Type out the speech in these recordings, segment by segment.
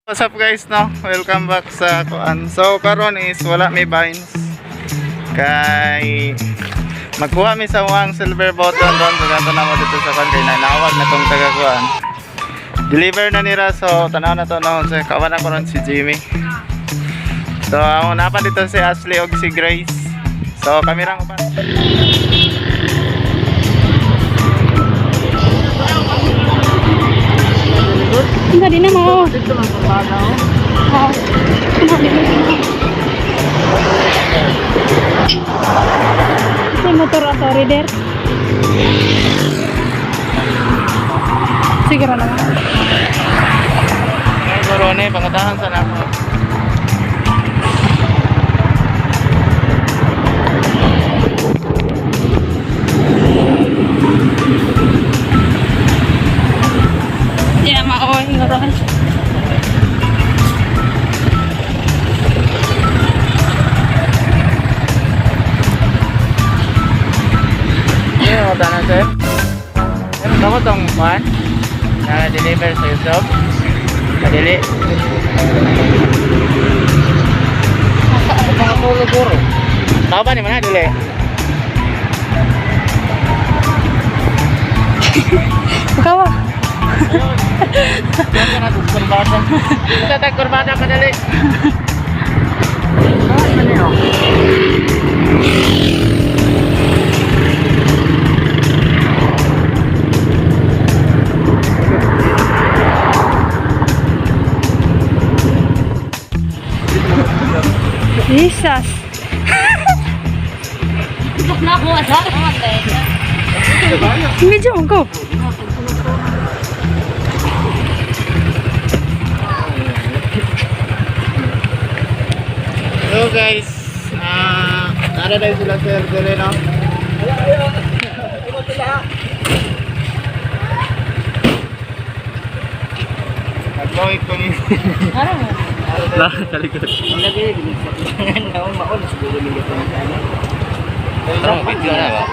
What's up guys, no? Welcome back sa kuan. So karon is wala may vines. Kay magkuha mi sa uwang silver button doon sa gato na mo dito sa kuan kay nanawag na tong taga kuan. Deliver na nila, so tanaw na to no sa kawan na ko ron si Jimmy. So ako napa dito si Ashley og si Grace. So kami rang upan. Enggak din na mau. Dito lang sa bata. Oh. Enggak din na. May motor atau rider. Sige ra naman. Ay korone pangutahan sa nako. Ya mau enggak tahu. Ano tanan sir? Ano kamu tong kuan? Na deliver sa YouTube. Kadili. Mga pulo-puro. Tao ba ni mana dili? Kawa. Kita na kurbada. Kita tag kurbada kadali. Jesus. Na ako asa Medyo ko. Hello guys. Nara tayo sila sir dili no. Nag-vlog kami. Lah, kali ko. Tarong video na ba?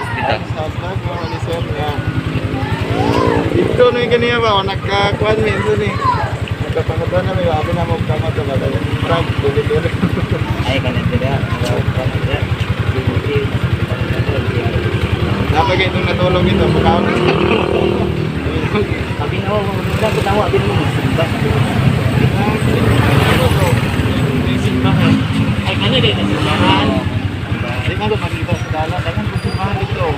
Dito na yung ganyan ba? Nagkakuan minsan eh. Nagkapangutan na may wabi na mo kamot na ba? Frank, tulit-tulit. Ay, kanin sila. Napagay itong natulog ito. Pagkaon na. Sabi na ako, maganda ko tawa, abin mo magsimba. Ay, kanya din na simbahan. Hindi nga makita sa dala. Dagan ko simbahan dito.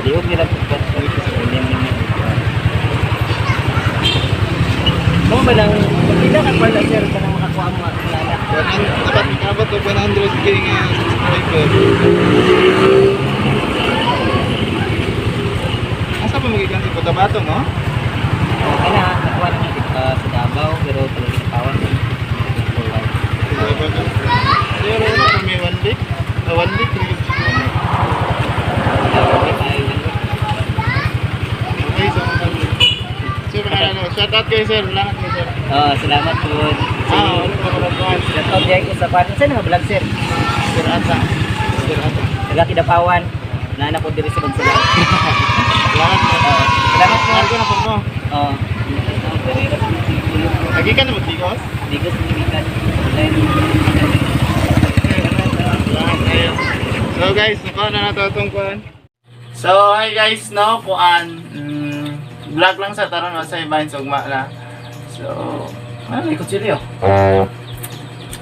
Adiog nila pagkat sa mo ba lang, pagkita ka pala sir ka nang makakuha mo mga kilala. Dapat ikabat o 100k nga subscriber. Asa pa magigang si Cotabato, no? Okay na, nakuha naman sa Davao, pero talaga sa Tawan. Pero may 1 week. 1 week, 3 weeks. Okay, so sir, shout out kayo sir. Salamat kayo sir. Salamat po. Ano pa pala po? Shout out dyan ko sa paano. Saan nga vlog sir? Sir Asa. Sir Asa. Taga Kidapawan. Naanak ko diri sa Bansala. Salamat po. Salamat po. Ano na po mo? Oo. Lagi ka na magtigos? Digos Pilipinas. So guys, nakuha na nato itong kuhan. So hi guys, no, kuhan. Vlog lang sa taron no, sa ibahin sa ugma na. So, Ano, ikot sila yun?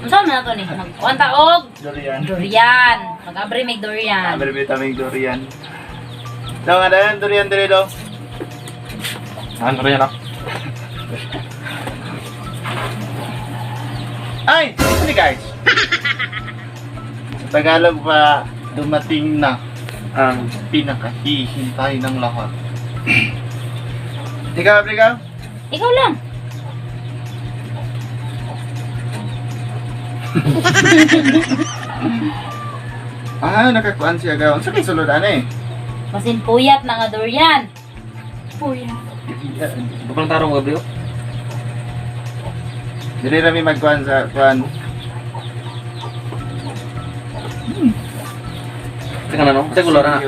Saan na to ni? Magkuhan taog durian. durian. Mag-abre may durian. Sabi may durian. Daw nga dayan, durian diri daw. Ano durian ako? Ay! Ano guys? Sa Tagalog pa, dumating na ang pinakahihintay ng lahat. Ikaw, ikaw? Ikaw lang. Nakakuan siya gawon. Sa kay sulod eh. Masin puyat na nga durian. Puya. Bukang tarong gabi yun? Dili rami magkuan sa kuan. Teka na no? Sa kulor na.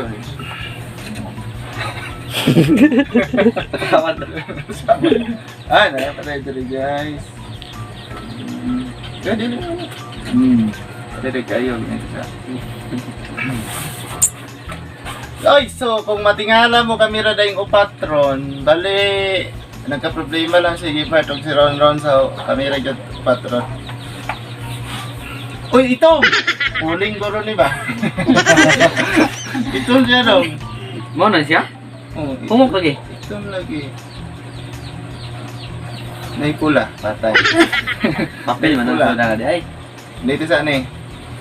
Kawan. Ah, nakapatay dito guys. Gadi na. Dito kayo. Ay, so kung matingala mo kami ra dayong upatron, bali nagka-problema lang si Gipart og si Ron sa kami ra gyud upatron. Uy, ito! Uling guro ni ba? Ito siya dong. Mo na siya? Oh, Humok lagi. ito lagi. Naipula, patay. Papel man Wala. na di ay. Dito sa ni.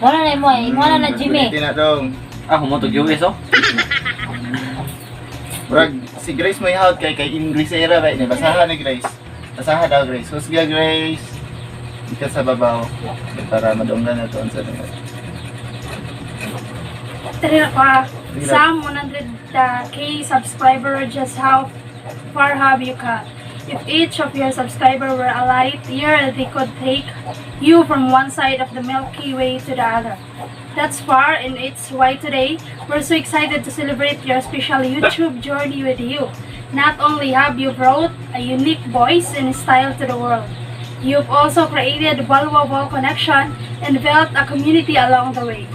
Wala na mo eh. Wala na Jimmy. Dito na dong. Ah, humotog US oh. Brag, si Grace may hawt kay Inglesera ba ni basahan ni Grace. Basahan daw Grace. Husga Grace. Ika sa babaw para madunggan na to sa mga. Tara pa. Sam 100k subscriber, just how far have you cut? If each of your subscriber were a light year, they could take you from one side of the Milky Way to the other. That's far, and it's why today we're so excited to celebrate your special YouTube journey with you. Not only have you brought a unique voice and style to the world, you've also created a valuable connection and built a community along the way.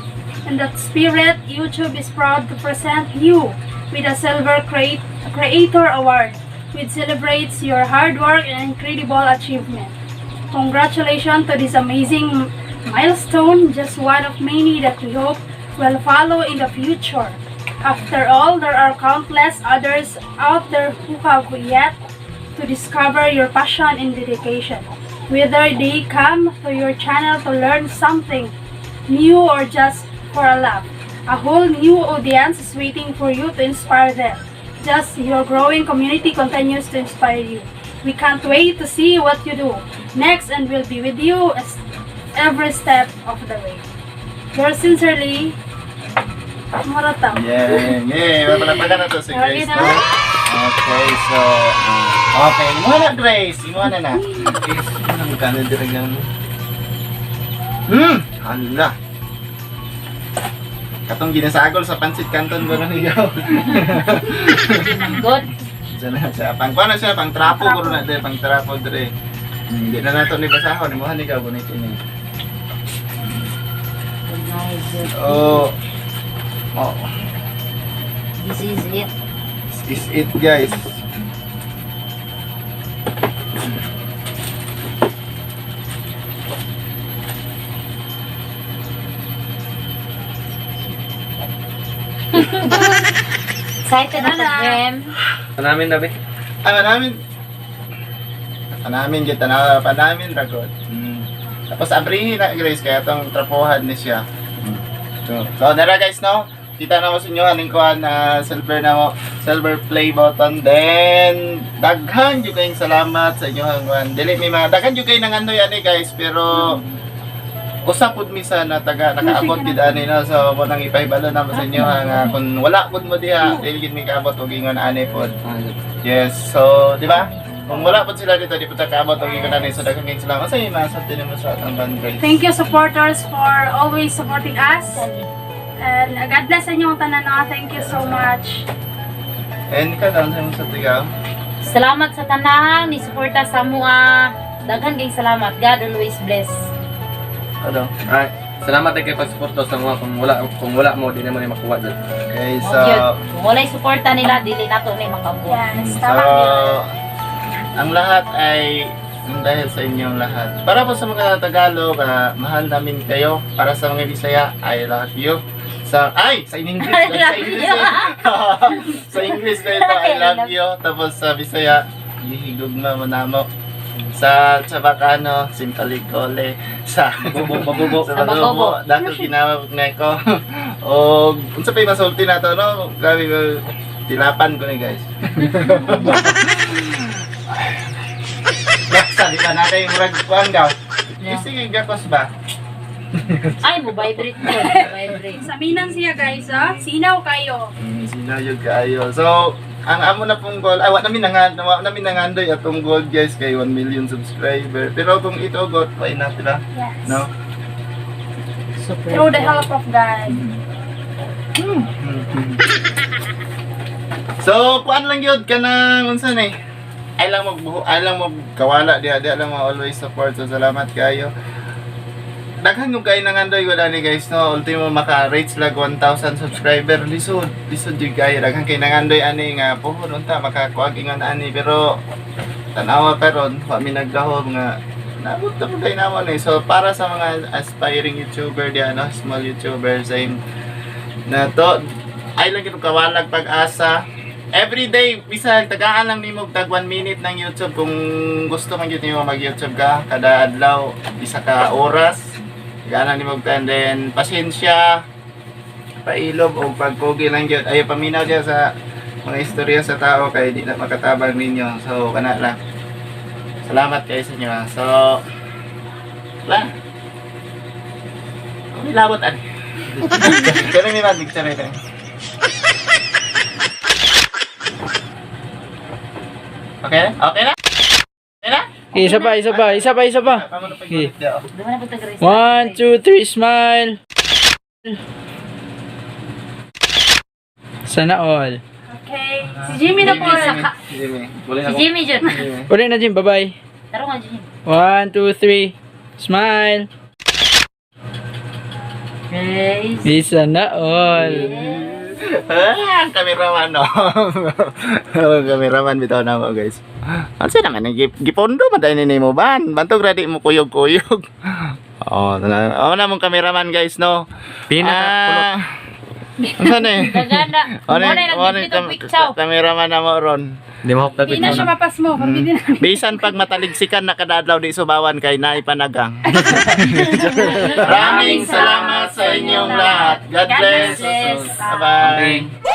In that spirit, YouTube is proud to present you with a Silver Creator Award, which celebrates your hard work and incredible achievement. Congratulations to this amazing milestone, just one of many that we hope will follow in the future. After all, there are countless others out there who have yet to discover your passion and dedication. Whether they come to your channel to learn something new or just for a laugh, a whole new audience is waiting for you to inspire them. Just your growing community continues to inspire you. We can't wait to see what you do next, and we'll be with you every step of the way. Yours sincerely, Moratang. Yeah. Mapalapagan na to si Okay Grace. na. No? Okay, so okay, imo na Grace, imo na. Grace, ano ka na diragang? Hala. Katong ginasagol sa pansit canton ko na niyo. Good. Diyan siya. Pang siya, pang trapo ko na din, pang trapo dire. Hindi na nato ni basahon, imuhan ni ka bonito ni. Oh. Oh, This is it. this is it guys. Excited na sa Gem. Namin na be. Panamin kita na panamin ragot. Tapos abrihin na Grace kaya tong trapohan ni siya. So nara guys no. Kita na mo sa inyo aning kuan na silver play button, then daghan jud kayong salamat sa inyo kuan. Dili may mga daghan jud kay nang ano yan guys, pero usap pud mi sa na taga nakaabot gid ani no, so mo nang ipahibalo na mo sa inyo nga kung wala pud mo diha dili gid mi kaabot og ingon ani pod. Yes, so di ba? Kung wala pud sila dito di pud ta kaabot og ingon ani, so daghan kayong salamat sa inyo sa tinimo sa atong band guys. Thank you supporters for always supporting us. And God bless sa inyong tanan. Thank you so much. And ka daw sa tigaw. Salamat sa tanan ni suporta sa mua. Daghan kay salamat. God always bless. Ano? Ay, salamat kay pagsuporto sa mga kung wala mo di naman makuha dyan. Okay, so Kung walay suporta nila, dili nato ni makabuo. Yes, So, tama yun. ang lahat ay dahil sa inyong lahat. Para po sa mga Tagalog, mahal namin kayo. Para sa mga Bisaya, I love you. Sa English, sa English, sa English na ito, I love you. Tapos sa Bisaya, ihigugma mo na mo. Sa Chabacano, Sintaligole. Sa Mabubo. sa Magubo, dako ginawag na ko. O, unsa pa yung masulti na to, no? Grabe ko, tilapan ko ni guys. Yaksa, di ba natin yung murag kuhan daw? Yeah. Sige, gakos ba? Ay, mo vibrate ko. Vibrate. Saminan siya guys, ha? Sinaw kayo. Sinayog kayo. So, ang amo na pong goal, wa namin nangandoy atong goal guys kay 1 million subscriber. Pero kung ito got, why not, diba? Yes. No? Through the help of God. So, kuan lang yun ka na, unsan eh? ay lang mo kawala di lang mo always support. So salamat kayo. Daghan yung kayo nang andoy wala ni guys no. Ultimo maka-reach lag 1,000 subscriber lisod yung kayo. Daghan kay nang andoy ani nga puhon unta makakuag ingon ani pero tanawa peron kami naggahom nga nabot na po kayo naman eh. So para sa mga aspiring YouTuber diyan no, small YouTuber same na to ay lang yung kawalag pag-asa. Everyday, bisag tagaan lang nimo tag 1 minute ng YouTube kung gusto man gyud nimo mag-YouTube ka kada adlaw isa ka oras. Tagaan lang nimo and then pasensya pailob o pagpogi lang gyud. Ayo paminaw diya sa mga istorya sa tao kay di na makatabang ninyo. So kana lang. Salamat kayo sa inyo. So wala. Milabot ani. Pero may mag-picture ito. Okay? Okay na? Okay na? Isa pa. Okay. Duma na pagtag-race. 1, 2, 3, smile. Sana all. Okay. Si Jimmy na po. Jimmy. Wala Si Jimmy Jun. Uli na Jim, bye-bye. Taro nga Jimmy. 1, 2, 3, smile. Guys. Isa na all. Ah, kameraman no. Kameraman bitaw na mo guys. Ano naman gipondo maday ni mo ban. Bantog ready mo kuyog-kuyog. Oh, na mong kameraman guys no. Pinaka ano eh? Daganda. Muna nagdito picture. Kameraman na mo ron. Hindi mo haptag Di na siya mapas mo. Pabili na. Bisan pag mataligsikan na kadadlaw di subawan kay naipanagang. Maraming salamat sa inyong lahat. God bless. Bye-bye.